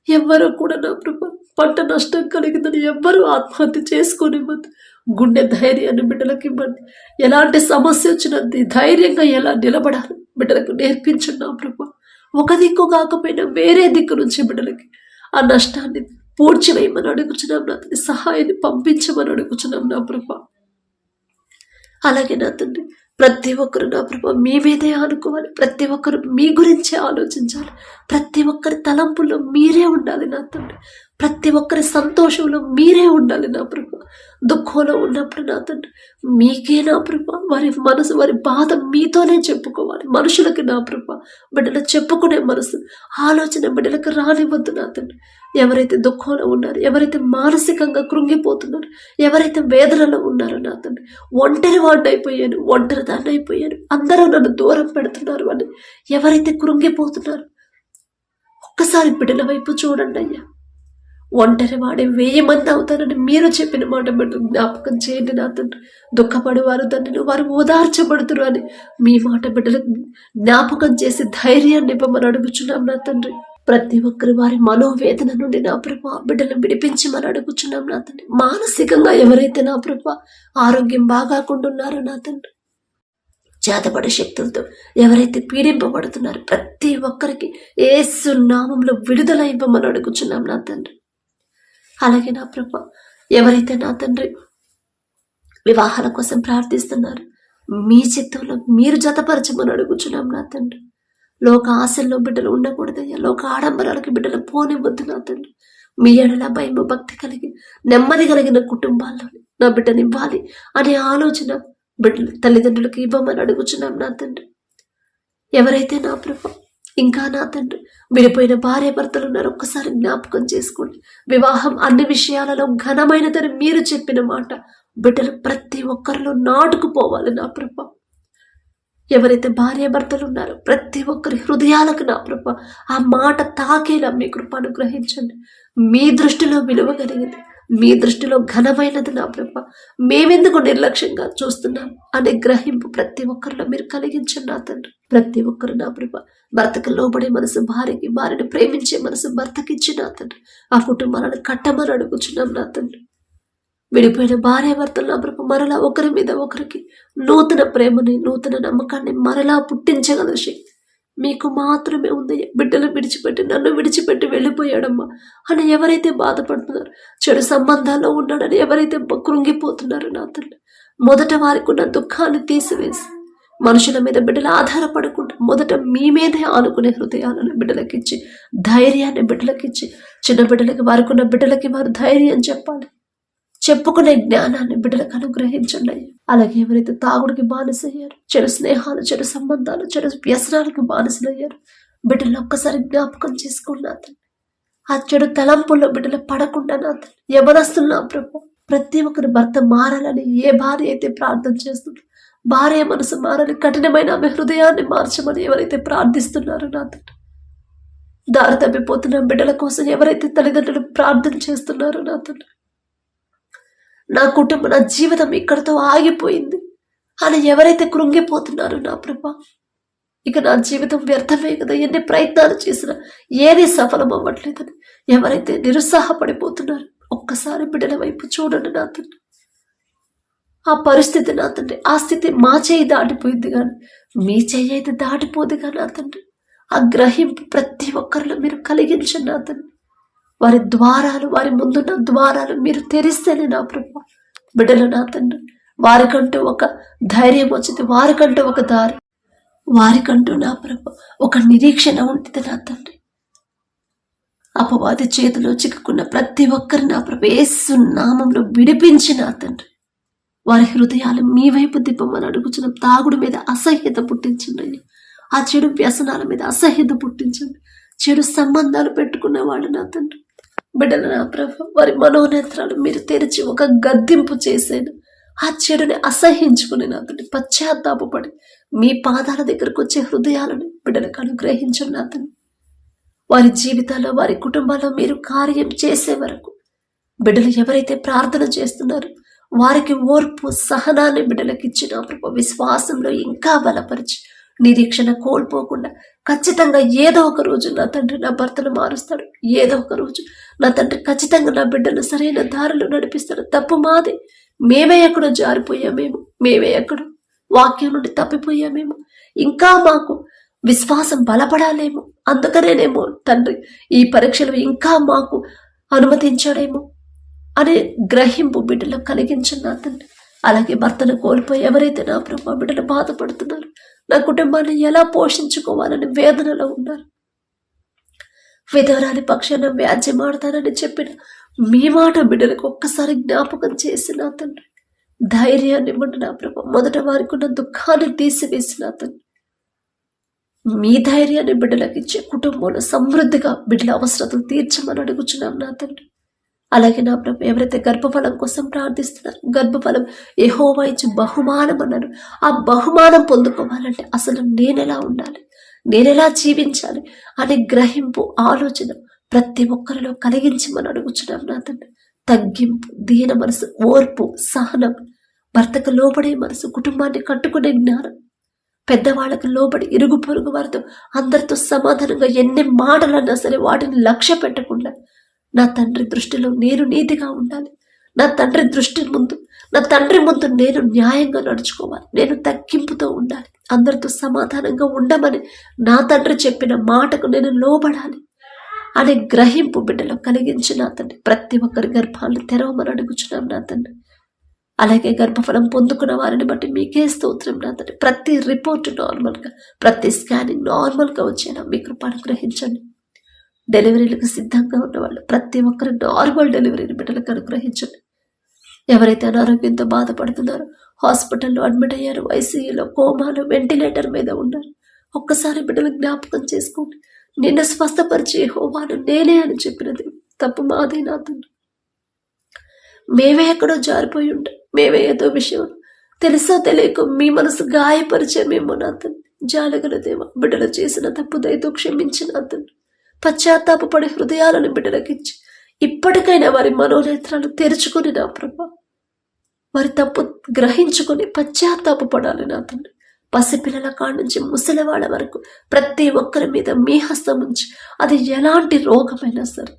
ఎవ్వరూ కూడా నా ప్రభా పంట నష్టం కలిగిందని ఎవ్వరూ ఆత్మహత్య చేసుకోనివ్వద్దు. గుండె ధైర్యాన్ని బిడ్డలకు ఇవ్వండి. ఎలాంటి సమస్య వచ్చినది ధైర్యంగా ఎలా నిలబడాలి బిడ్డలకు నేర్పించండి నా ప్రభా. ఒక దిక్కు కాకపోయినా వేరే దిక్కు నుంచి బిడ్డలకి ఆ నష్టాన్ని పూడ్చివేయమని అడుగుచున్నాం నా తండ్రి. సహాయాన్ని పంపించమని అడుగుచున్నాం నా ప్రభా. అలాగే నా తండ్రి ప్రతి ఒక్కరు నా ప్రభా మీ మీదే ఆనుకోవాలి. ప్రతి ఒక్కరు మీ గురించే ఆలోచించాలి. ప్రతి ఒక్కరి తలంపుల్లో మీరే ఉండాలి నా తండ్రి. ప్రతి ఒక్కరి సంతోషంలో మీరే ఉండాలి నా ప్రభా. దుఃఖంలో ఉన్నప్పుడు నా తండ్రి మీకే నా ప్రభా వారి మనసు, వారి బాధ మీతోనే చెప్పుకోవాలి. మనుషులకి నా ప్రభా బిడ్డలు చెప్పుకునే మనసు, ఆలోచన బిడ్డలకు రానివ్వద్దు నా తండ్రి. ఎవరైతే దుఃఖంలో ఉన్నారు, ఎవరైతే మానసికంగా కృంగిపోతున్నారు, ఎవరైతే వేదనలో ఉన్నారో నా తండ్రి ఒంటరి వాడిని అయిపోయాను, ఒంటరి దాన్ని అయిపోయాను, అందరూ నన్ను దూరం పెడుతున్నారు అని ఎవరైతే కృంగిపోతున్నారు ఒక్కసారి బిడ్డల వైపు చూడండి అయ్యా. ఒంటరి వాడే 1000 మంది అవుతారని మీరు చెప్పిన మాట బిడ్డలు జ్ఞాపకం చేయండి నా తండ్రి. దుఃఖపడేవారు తండ్రిని వారు ఓదార్చబడుతురు అని మీ మాట బిడ్డలకు జ్ఞాపకం చేసి ధైర్యాన్ని ఇవ్వమని అడుగుచున్నాం నా తండ్రి. ప్రతి ఒక్కరు వారి మనోవేదన నుండి నా ప్రభా బిడ్డలు విడిపించమని అడుగుచున్నాం నా తండ్రి. మానసికంగా ఎవరైతే నా ప్రభా ఆరోగ్యం బాగాకుంటున్నారో నా తండ్రి, చేతపడే శక్తులతో ఎవరైతే పీడింపబడుతున్నారో ప్రతి ఒక్కరికి యేసు నామములో విడుదల ఇవ్వమని అడుగుచున్నాం నా తండ్రి. అలాగే నా ప్రభా ఎవరైతే నా తండ్రి వివాహాల కోసం ప్రార్థిస్తున్నారు మీ చిత్తంలో మీరు జతపరచమని అడుగుచున్నాం నా తండ్రి. లోక ఆశల్లో బిడ్డలు ఉండకూడదయ్యా. లోక ఆడంబరాలకి బిడ్డలు పోనివ్వద్దు నా తండ్రి. మీ ఎడల భయము, భక్తి కలిగి నెమ్మది కలిగిన కుటుంబాల్లో నా బిడ్డనివ్వాలి అనే ఆలోచన బిడ్డలు తల్లిదండ్రులకు ఇవ్వమని అడుగుచున్నాం నా తండ్రి. ఎవరైతే నా ప్రభా ఇంకా నా తండ్రి విడిపోయిన భార్య భర్తలు ఉన్నారు ఒక్కసారి జ్ఞాపకం చేసుకోండి. వివాహం అన్ని విషయాలలో ఘనమైనదని మీరు చెప్పిన మాట బిడ్డలు ప్రతి ఒక్కరిలో నాటుకుపోవాలి నా ప్రభా. ఎవరైతే భార్య భర్తలు ఉన్నారో ప్రతి ఒక్కరి హృదయాలకు నా ప్రభా ఆ మాట తాకేలా మీ కృప అనుగ్రహించండి. మీ దృష్టిలో విలువ కలిగింది, మీ దృష్టిలో ఘనమైనది నా ప్రభ, మేమెందుకు నిర్లక్ష్యంగా చూస్తున్నాం అనే గ్రహింపు ప్రతి ఒక్కరిలో మీరు కలిగించండి నా తండ్రి. ప్రతి ఒక్కరు నా ప్రభ భర్తకు లోబడే మనసు భార్యకి, భార్యను ప్రేమించే మనసు భర్తకి ఇచ్చి నా తండ్రి ఆ కుటుంబాలను కట్టమని అడుగుచున్నాం నా తండ్రి. విడిపోయిన భార్యాభర్తలు నా ప్రభ మరలా ఒకరి మీద ఒకరికి నూతన ప్రేమని, నూతన నమ్మకాన్ని మరలా పుట్టించగల శక్తి మీకు మాత్రమే ఉంది. బిడ్డలు విడిచిపెట్టి, నన్ను విడిచిపెట్టి వెళ్ళిపోయాడమ్మా అని ఎవరైతే బాధపడుతున్నారో, చెడు సంబంధాల్లో ఉన్నాడని ఎవరైతే కృంగిపోతున్నారో నా తండ్రి, మొదట వారికి ఉన్న దుఃఖాన్ని తీసివేసి మనుషుల మీద బిడ్డలు ఆధారపడకుండా మొదట మీ మీదే ఆనుకునే హృదయాలను బిడ్డలకిచ్చి, ధైర్యాన్ని బిడ్డలకిచ్చి, చిన్న బిడ్డలకి, వారికి ఉన్న బిడ్డలకి వారు ధైర్యం చెప్పాలి, చెప్పుకునే జ్ఞానాన్ని బిడ్డలకు అనుగ్రహించండి. అలాగే ఎవరైతే తాగుడికి బానిసయ్యారు, చెడు స్నేహాలు, చెడు సంబంధాలు, చెడు వ్యసనాలకు బానిసలయ్యారు, బిడ్డలు ఒక్కసారి జ్ఞాపకం చేసుకున్నా తండ్రి. ఆ చెడు తలంపుల్లో బిడ్డలు పడకుండా నా తండ్రి, యవనస్తున్నా ప్రభు ప్రతి ఒక్కరి భర్త మారాలని ఏ భార్య అయితే ప్రార్థన చేస్తుందో, భార్య మనసు మారాలి, కఠినమైన ఆమె హృదయాన్ని మార్చమని ఎవరైతే ప్రార్థిస్తున్నారో నా తండ్రి, దారి తప్పిపోతున్న బిడ్డల కోసం ఎవరైతే తల్లిదండ్రులు ప్రార్థన చేస్తున్నారో నా తండ్రి, నా కుటుంబం, నా జీవితం ఇక్కడితో ఆగిపోయింది అని ఎవరైతే కృంగిపోతున్నారో నా ప్రభా, ఇక నా జీవితం వ్యర్థమే కదా, ఎన్ని ప్రయత్నాలు చేసినా ఏది సఫలం అవ్వట్లేదని ఎవరైతే నిరుత్సాహపడిపోతున్నారు, ఒక్కసారి బిడ్డల వైపు చూడండి నా తండ్రి. ఆ పరిస్థితి నా తండ్రి, ఆ స్థితి మా చేయి దాటిపోయింది కానీ మీ చెయ్యి అయితే దాటిపోదుగా నా తండ్రి. ఆ గ్రహింపు ప్రతి ఒక్కరిలో మీరు కలిగించండి నా తండ్రి. వారి ద్వారాలు, వారి ముందున్న ద్వారాలు మీరు తెరిస్తేనే నా ప్రభు బిడ్డలు నా తండ్రి, వారికంటూ ఒక ధైర్యం వచ్చింది, వారికంటూ ఒక దారి, వారికంటూ నా ప్రభు ఒక నిరీక్షణ ఉంటుంది నా తండ్రి. అపవాది చేతిలో చిక్కుకున్న ప్రతి ఒక్కరి నా ప్రభు యేసు నామంలో విడిపించి నా తండ్రి, వారి హృదయాలు మీ వైపు దిప్పమని అడుగుచున్న. తాగుడు మీద అసహ్యత పుట్టించండి, ఆ చెడు వ్యసనాల మీద అసహ్యత పుట్టించండి. చెడు సంబంధాలు పెట్టుకునే వాళ్ళు నా తండ్రి, బిడ్డల నా ప్రభు వారి మనోనేత్రాలు మీరు తెరిచి ఒక గద్దింపు చేసేను. ఆ చెడుని అసహించుకుని నా తండ్రి పశ్చాత్తాపడి మీ పాదాల దగ్గరకు వచ్చే హృదయాలను బిడ్డలకు అనుగ్రహించండి నా తండ్రి. వారి జీవితాల్లో, వారి కుటుంబాల్లో మీరు కార్యం చేసే వరకు బిడ్డలు ఎవరైతే ప్రార్థన చేస్తున్నారో వారికి ఓర్పు, సహనాన్ని బిడ్డలకు ఇచ్చిన ప్రభు విశ్వాసంలో ఇంకా బలపరిచి, నిరీక్షణ కోల్పోకుండా ఖచ్చితంగా ఏదో ఒక రోజు నా తండ్రి నా భర్తను మారుస్తాడు, ఏదో ఒక రోజు నా తండ్రి ఖచ్చితంగా నా బిడ్డను సరైన దారిలో నడిపిస్తాడు. తప్పు మాది, మేమే ఎక్కడో జారిపోయామేమో, మేమే ఎక్కడో వాక్యం నుండి తప్పిపోయామేమో, ఇంకా మాకు విశ్వాసం బలపడాలేమో, అందుకనేనేమో తండ్రి ఈ పరీక్షలు ఇంకా మాకు అనుమతించాడేమో అనే గ్రహింపు బిడ్డలో కలిగించండి నా తండ్రి. అలాగే భర్తను కోల్పోయి ఎవరైతే నా ప్రభు బిడ్డలు బాధపడుతున్నారు, నా కుటుంబాన్ని ఎలా పోషించుకోవాలని వేదనలో ఉన్నారు, విధవరాలి పక్షాన వ్యాజ్యమాడతానని చెప్పిన మీ మాట బిడ్డలకు ఒక్కసారి జ్ఞాపకం చేసి నా తండ్రి ధైర్యాన్ని ఇవ్వండి నా ప్రభు. మొదట వారికి ఉన్న దుఃఖాన్ని తీసివేసి నా తండ్రి మీ ధైర్యాన్ని బిడ్డలకు ఇచ్చే కుటుంబంలో సమృద్ధిగా బిడ్డల అవసరతలు తీర్చమని అడుగుచున్నాం నా తండ్రి. అలాగే నా ప్రభు ఎవరైతే గర్భఫలం కోసం ప్రార్థిస్తున్నారు, గర్భఫలం యెహోవా ఇచ్చు బహుమానం అన్నారు, ఆ బహుమానం పొందుకోవాలంటే అసలు నేనెలా ఉండాలి, నేనెలా జీవించాలి అనే గ్రహింపు, ఆలోచన ప్రతి ఒక్కరిలో కలిగించమని అడుగుచున్నాం నా తండ్రి. తగ్గింపు, దీన మనసు, ఓర్పు, సహనం, భర్తకు లోబడే మనసు, కుటుంబాన్ని కట్టుకునే జ్ఞానం, పెద్దవాళ్ళకు లోబడి ఇరుగు పొరుగు వారితో అందరితో సమాధానంగా ఎన్ని మాటలన్నా సరే వాటిని లక్ష్య పెట్టకుండా నా తండ్రి దృష్టిలో నేను నీతిగా ఉండాలి, నా తండ్రి దృష్టి ముందు, నా తండ్రి ముందు నేను న్యాయంగా నడుచుకోవాలి, నేను తగ్గింపుతో ఉండాలి, అందరితో సమాధానంగా ఉండమని నా తండ్రి చెప్పిన మాటకు నేను లోబడాలి అనే గ్రహింపు బిడ్డలో కలిగించి నా తండ్రి ప్రతి ఒక్కరి గర్భాలను తెరవమని అడుగుచున్నాం నా తండ్రి. అలాగే గర్భఫలం పొందుకున్న వారిని బట్టి మీకే స్తోత్రం నా తండ్రి. ప్రతి రిపోర్ట్ నార్మల్గా, ప్రతి స్కానింగ్ నార్మల్గా వచ్చేలా మీ కృప అనుగ్రహించండి. డెలివరీలకు సిద్ధంగా ఉన్నవాళ్ళు ప్రతి ఒక్కరు నార్మల్ డెలివరీని బిడ్డలకు అనుగ్రహించండి. ఎవరైతే అనారోగ్యంతో బాధపడుతున్నారో, హాస్పిటల్లో అడ్మిట్ అయ్యారు, ఐసీయూలో, కోమాలో, వెంటిలేటర్ మీద ఉన్నారు, ఒక్కసారి బిడ్డలు జ్ఞాపకం చేసుకోండి. నిన్ను స్వస్థపరిచి యెహోవాను నేనే అని చెప్పినది తప్పు మాదే నా తండ్రి. మేమే ఎక్కడో జారిపోయి ఉంటాం, మేమే ఏదో విషయం తెలుసో తెలియక మీ మనసు గాయపరిచేమేమో నా తండ్రి. జాలగల దేవ, బిడ్డలు చేసిన తప్పు దయతో క్షమించిన తండ్రి. పశ్చాత్తాపడి హృదయాలను బిడ్డలకిచ్చి ఇప్పటికైనా వారి మనోనేత్రాలు తెరుచుకొని నా ప్రభా, వారి తప్పు గ్రహించుకొని పశ్చాత్తాపపడాలి నా తండ్రి. పసిపిల్లల కాడ నుంచి ముసలివాళ్ళ వరకు ప్రతి ఒక్కరి మీద మీ హస్తం ఉంచి, అది ఎలాంటి రోగమైనా సరే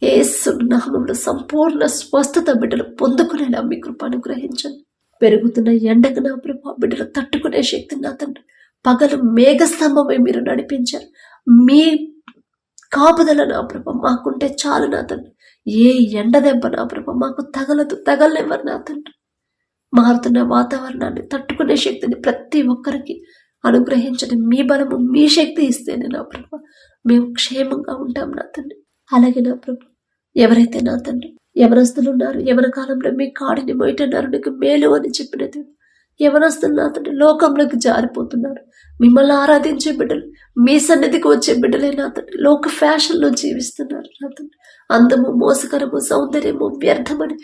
యేసు నామములో సంపూర్ణ స్వస్థత బిడ్డలు పొందుకునేలా మీ కృప అనుగ్రహించండి. పెరుగుతున్న ఎండకు నా ప్రభా బిడ్డలు తట్టుకునే శక్తి నా తండ్రి. పగలు మేఘస్తంభమై మీరు నడిపించారు. మీ కాపుదల నా ప్రభా మాకుంటే చాలు నా తండ్రి. ఏ ఎండ దెబ్బ నా ప్రభా మాకు తగలనివ్వరు నా తండ్రి. మారుతున్న వాతావరణాన్ని తట్టుకునే శక్తిని ప్రతి ఒక్కరికి అనుగ్రహించండి. మీ బలము మీ శక్తి ఇస్తేనే నా ప్రభా మేము క్షేమంగా ఉంటాం నా తండ్రి. అలాగే నా ప్రభా ఎవరైతే నా తండ్రి యవనస్తులు ఉన్నారు, యవన కాలంలో మీ కాడిని మొయటన్నారు నీకు మేలు అని చెప్పినది, యవనస్తులు నా తండ్రి లోకంలోకి జారిపోతున్నారు. మిమ్మల్ని ఆరాధించే బిడ్డలు, మీ సన్నిధికి వచ్చే బిడ్డలే నా తండ్రి లోక ఫ్యాషన్లో జీవిస్తున్నారు నా తండ్రి. అందము, మోసకరము, సౌందర్యము వ్యర్థమని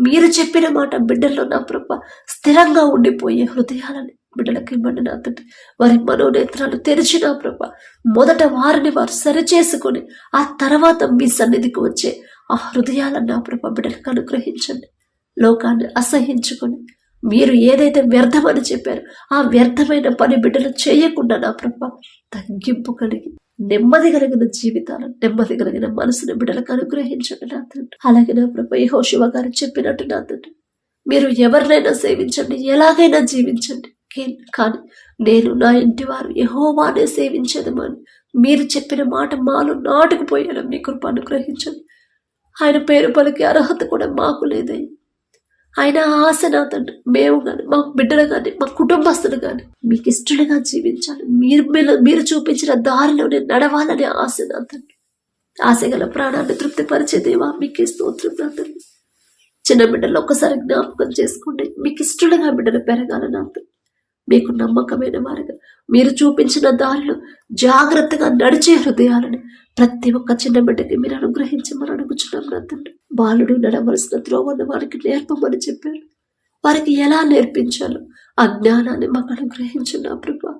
మీరు చెప్పిన మాట బిడ్డల్లో నా ప్రభా స్థిరంగా ఉండిపోయే హృదయాలని బిడ్డలకి ఇవ్వండి నా తండ్రి. వారి మనోనేత్రాలు తెరిచి నా ప్రభా మొదట వారిని వారు సరిచేసుకొని ఆ తర్వాత మీ సన్నిధికి వచ్చే ఆ హృదయాలను నా ప్రభా బిడ్డలకు అనుగ్రహించండి. లోకాన్ని అసహించుకొని మీరు ఏదైతే వ్యర్థమని చెప్పారో ఆ వ్యర్థమైన పని బిడ్డలు చేయకుండా నా ప్రభా తగ్గింపు కలిగి నెమ్మది కలిగిన జీవితాలను, నెమ్మది కలిగిన మనసుని బిడ్డలకు అనుగ్రహించండి నా తండ్రి. అలాగే నా ప్రభా యెహోషువ గారు చెప్పినట్టు నా తండ్రి మీరు ఎవరినైనా సేవించండి, ఎలాగైనా జీవించండి, కానీ నేను నా ఇంటి వారు యెహోవానే సేవించేదమని మీరు చెప్పిన మాట మాలో నాటుకుపోయేలా మీ కృప అనుగ్రహించండి. ఆయన పేరు పలికి అర్హత కూడా మాకు లేదయ్యి. ఆయన ఆశ నా తండ్రి మేము కానీ మా బిడ్డలు కానీ మా కుటుంబస్తులు కానీ మీకు ఇష్టలుగా జీవించాలి, మీరు చూపించిన దారిలోనే నడవాలనే ఆశ నా తండ్రి. ఆశ గల ప్రాణాన్ని తృప్తిపరిచే దేవా మీకే స్తోత్రం నా తండ్రి. చిన్న బిడ్డలు ఒక్కసారి జ్ఞాపకం చేసుకోండి. మీకు ఇష్టలుగా బిడ్డలు పెరగాలి నా తండ్రి. మీకు నమ్మకమైన వారుగా మీరు చూపించిన దారిలో జాగ్రత్తగా నడిచే హృదయాలను ప్రతి ఒక్క చిన్న బిడ్డకి మీరు అనుగ్రహించమని అడుగుచున్నాం నా తండ్రి. బాలుడు నడవలసిన త్రోవను వారికి నేర్పమని చెప్పారు. వారికి ఎలా నేర్పించాలో ఆ జ్ఞానాన్ని మాకు అనుగ్రహించున్నా ప్రభా.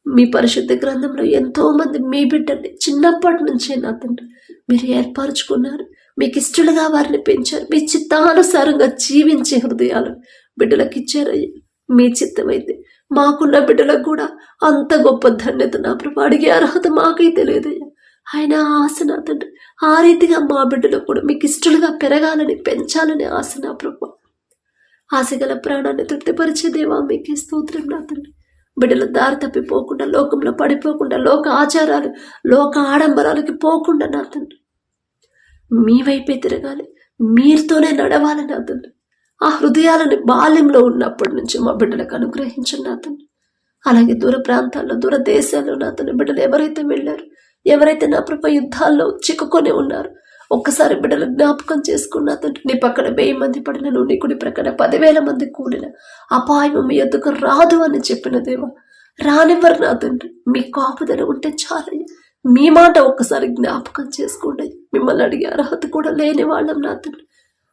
మీ పరిశుద్ధ గ్రంథంలో ఎంతో మంది మీ బిడ్డల్ని చిన్నప్పటి నుంచే నా తండ్రి మీరు ఏర్పరచుకున్నారు. మీకు ఇష్టలుగా వారిని పెంచారు. మీ చిత్తానుసారంగా జీవించే హృదయాలు బిడ్డలకు ఇచ్చారయ్యా. మీ చిత్తమైతే మాకున్న బిడ్డలకు కూడా అంత గొప్ప ధన్యత నా ప్రభు అడిగే అర్హత మాకైతే లేదయ్యా. ఆయన ఆశ నా తండ్రి ఆ రీతిగా మా బిడ్డలకు కూడా మీకు ఇష్టలుగా పెరగాలని పెంచాలని ఆశ నా ప్రభు. ఆశగల ప్రాణాన్ని తృప్తిపరిచే దేవా మీకే స్తోత్రం నా తండ్రి. బిడ్డలు దారి తప్పిపోకుండా, లోకంలో పడిపోకుండా, లోక ఆచారాలు, లోక ఆడంబరాలకి పోకుండా నా తండ్రి మీ వైపే తిరగాలి, మీరుతోనే నడవాలి నా తండ్రి. ఆ హృదయాలని బాల్యంలో ఉన్నప్పటి నుంచి మా బిడ్డలకు అనుగ్రహించండి నా తండ్రి. అలాగే దూర ప్రాంతాల్లో, దూర దేశాల్లో నా తండ్రి బిడ్డలు ఎవరైతే వెళ్ళారు, ఎవరైతే నా ప్రభు యుద్ధాల్లో చిక్కుకొని ఉన్నారు, ఒక్కసారి బిడ్డలు జ్ఞాపకం చేసుకున్నా తండ్రి. నీ పక్కన 1000 మంది పడినను, నీ కుడి ప్రక్కన 10,000 మంది కూడిన అపాయం మీ యొద్దకు రాదు అని చెప్పిన దేవా రానివ్వరు నా తండ్రి. మీ కాపుదల ఉంటే చాలయ్య. మీ మాట ఒక్కసారి జ్ఞాపకం చేసుకోండి. మిమ్మల్ని అడిగే అర్హత కూడా లేని వాళ్ళం నా తండ్రి.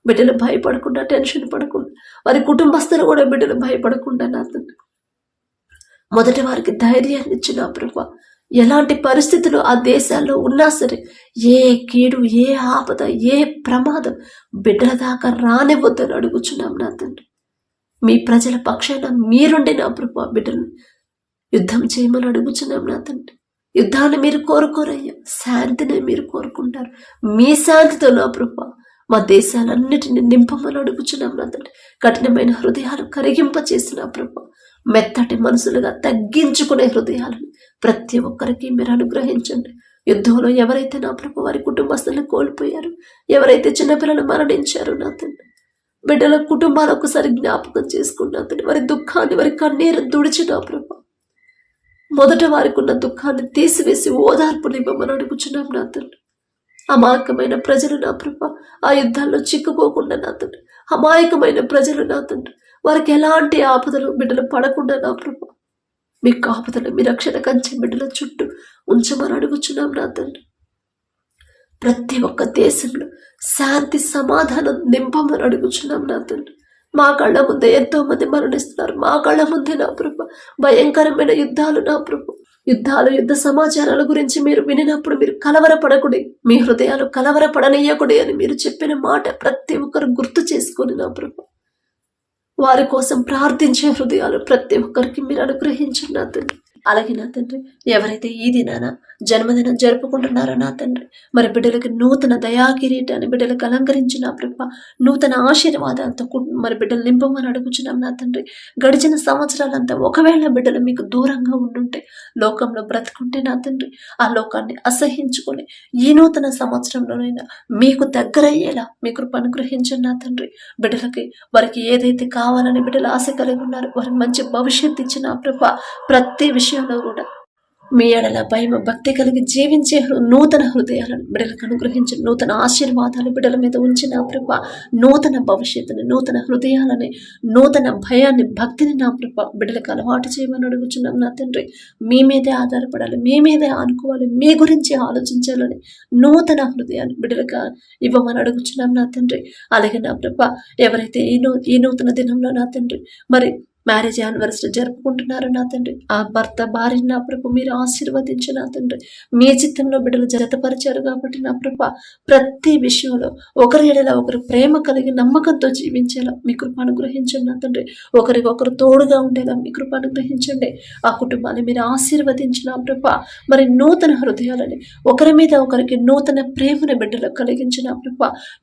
బిడ్డలు భయపడకుండా, టెన్షన్ పడకుండా, వారి కుటుంబస్తులు కూడా బిడ్డలు భయపడకుండా నా తండ్రి మొదటి వారికి ధైర్యాన్ని ఇచ్చిన ప్రభా. ఎలాంటి పరిస్థితులు ఆ దేశాల్లో ఉన్నా సరే, ఏ కీడు, ఏ ఆపద, ఏ ప్రమాదం బిడ్డల దాకా రానివ్వద్దని అడుగుచున్నాం నా తండ్రి. మీ ప్రజల పక్షాన మీరుండి నా ప్రభా బిడ్డలను యుద్ధం చేయమని అడుగుచున్నాం నా తండ్రి. యుద్ధాన్ని మీరు కోరుకోరయ్యా, శాంతిని మీరు కోరుకుంటారు. మీ శాంతితో నా ప్రభా మా దేశాలన్నిటిని నింపమని అడుగుచున్నాం నా తండ్రి. కఠినమైన హృదయాలు కరిగింపచేసిన ప్రభా మెత్తటి మనసులుగా తగ్గించుకునే హృదయాలను ప్రతి ఒక్కరికి మీరు అనుగ్రహించండి. యుద్ధంలో ఎవరైతే నా ప్రభు వారి కుటుంబస్తులను కోల్పోయారు, ఎవరైతే చిన్నపిల్లలు మరణించారు నా తండ్రి, బిడ్డల కుటుంబాలు ఒకసారి జ్ఞాపకం చేసుకున్నా తండ్రి. వారి దుఃఖాన్ని, వారి కన్నీరు తుడిచి నా ప్రభు మొదట వారికి ఉన్న దుఃఖాన్ని తీసివేసి ఓదార్పునివ్వమని అడుగుచున్నాం నా తండ్రి. అమాయకమైన ప్రజలు నా ప్రభు ఆ యుద్ధాల్లో చిక్కుకోకుండా నా తండ్రి, అమాయకమైన ప్రజలు నా తండ్రి వారికి ఎలాంటి ఆపదలు బిడ్డలు పడకుండా నా ప్రభు మీ కాపుదలు, మీ రక్షణ కంచె బిడ్డల చుట్టూ ఉంచమని అడుగుచున్నాం నా తండ్రి. ప్రతి ఒక్క దేశంలో శాంతి సమాధానం నింపమని అడుగుచున్నాం నా తండ్రి. మా కళ్ళ ముందే ఎంతో మంది మరణిస్తున్నారు. మా కళ్ళ ముందే నా ప్రభు భయంకరమైన యుద్ధాలు నా ప్రభు యుద్ధాలు యుద్ధ సమాచారాల గురించి మీరు వినినప్పుడు మీరు కలవరపడకుడి, మీ హృదయాలు కలవరపడనీయకుడి అని మీరు చెప్పిన మాట ప్రతి ఒక్కరు గుర్తు చేసుకొని నా ప్రభు వారి కోసం ప్రార్థించే హృదయాలు ప్రతి ఒక్కరికి మీరు అనుగ్రహించండి నా తండ్రి. అలాగే నా తండ్రి, ఎవరైతే ఈ దినాన జన్మదినం జరుపుకుంటున్నారో నా తండ్రి, మరి బిడ్డలకి నూతన దయాకిరీటాన్ని బిడ్డలకు అలంకరించిన ప్రభ, నూతన ఆశీర్వాదాలతో మరి బిడ్డలు నింపమని అడుగుచున్నాం నా తండ్రి. గడిచిన సంవత్సరాలంతా ఒకవేళ బిడ్డలు మీకు దూరంగా ఉండుంటే, లోకంలో బ్రతుకుంటే నా తండ్రి, ఆ లోకాన్ని అసహించుకొని ఈ నూతన సంవత్సరంలోనైనా మీకు దగ్గరయ్యేలా మీ కృప అనుగ్రహించండి నా తండ్రి. బిడ్డలకి వారికి ఏదైతే కావాలని బిడ్డలు ఆశ కలిగి ఉన్నారో వారికి మంచి భవిష్యత్తు ఇచ్చిన ప్రభ, ప్రతి విషయంలో కూడా మీ ఎడల భయం భక్తి కలిగి జీవించే నూతన హృదయాలను బిడ్డలకు అనుగ్రహించి నూతన ఆశీర్వాదాలు బిడ్డల మీద ఉంచిన ప్రభ, నూతన భవిష్యత్తుని, నూతన హృదయాలని, నూతన భయాన్ని, భక్తిని నా ప్రభ బిడ్డలకు అలవాటు చేయమని అడుగుచున్నాం నా తండ్రి. మీ మీదే ఆధారపడాలి, మీ మీదే ఆనుకోవాలి, మీ గురించి ఆలోచించాలని నూతన హృదయాన్ని బిడ్డలకు ఇవ్వమని అడుగుచున్నాం నా తండ్రి. అలాగే నా ప్రభ, ఎవరైతే ఈ నూతన దినంలో నా తండ్రి మరి మ్యారేజ్ యానివర్సరీ జరుపుకుంటున్నారు నా తండ్రి, ఆ భర్త భార్య నా ప్రభు మీరు ఆశీర్వదించు నా తండ్రి. మీ చిత్తంలో బిడ్డలు జతపరిచారు కాబట్టి నా ప్రభ, ప్రతి విషయంలో ఒకరి ఎడల ఒకరు ప్రేమ కలిగి నమ్మకంతో జీవించేలా మీ కృప అనుగ్రహించండి నా తండ్రి. ఒకరికొకరు తోడుగా ఉండేలా మీ కృప అనుగ్రహించండి. ఆ కుటుంబాన్ని మీరు ఆశీర్వదించిన ప్రభ, మరి నూతన హృదయాలని, ఒకరి మీద ఒకరికి నూతన ప్రేమను బిడ్డలకు కలిగించిన ప్రభ,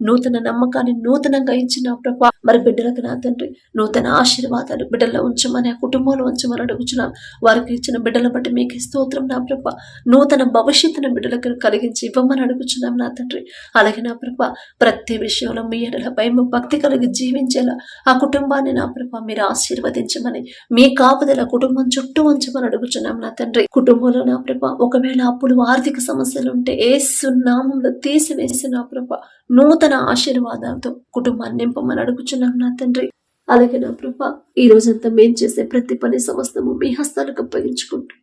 నూతన నమ్మకాన్ని నూతనంగా ఇచ్చిన ప్రభ, మరి బిడ్డలకు నా తండ్రి నూతన ఆశీర్వాదాలు బిడ్డలు ఉంచమని, ఆ కుటుంబంలో ఉంచమని అడుగుచున్నాం. వారికి ఇచ్చిన బిడ్డల బట్టి మీకు స్తోత్రం నా ప్రభ. నూతన భవిష్యత్తును బిడ్డలకు కలిగించి ఇవ్వమని అడుగుచున్నాం నా తండ్రి. అలాగే నా ప్రభ, ప్రతి విషయంలో మీ ఎడల భయం భక్తి కలిగి జీవించేలా ఆ కుటుంబాన్ని నా ప్రభ మీరు ఆశీర్వదించమని, మీ కాపుదల కుటుంబం చుట్టూ ఉంచమని అడుగుచున్నాం నా తండ్రి. కుటుంబంలో నా ప్రభ ఒకవేళ అప్పులు ఆర్థిక సమస్యలు ఉంటే యేసు నామములో తీసివేసి నా ప్రభ నూతన ఆశీర్వాదాలతో కుటుంబాన్ని నింపమని అడుగుచున్నాం నా తండ్రి. అలాగే నా ప్రభ, ఈ రోజంతా మేం చేసే ప్రతి పని సమస్తము మీ హస్తాలకు అప్పగించుకుంటూ,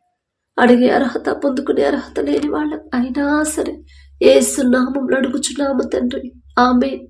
అడిగే అర్హత పొందుకునే అర్హత లేని వాళ్ళం అయినా సరే యేసు నామములో అడుగుచున్నాము తండ్రి. ఆమేన్.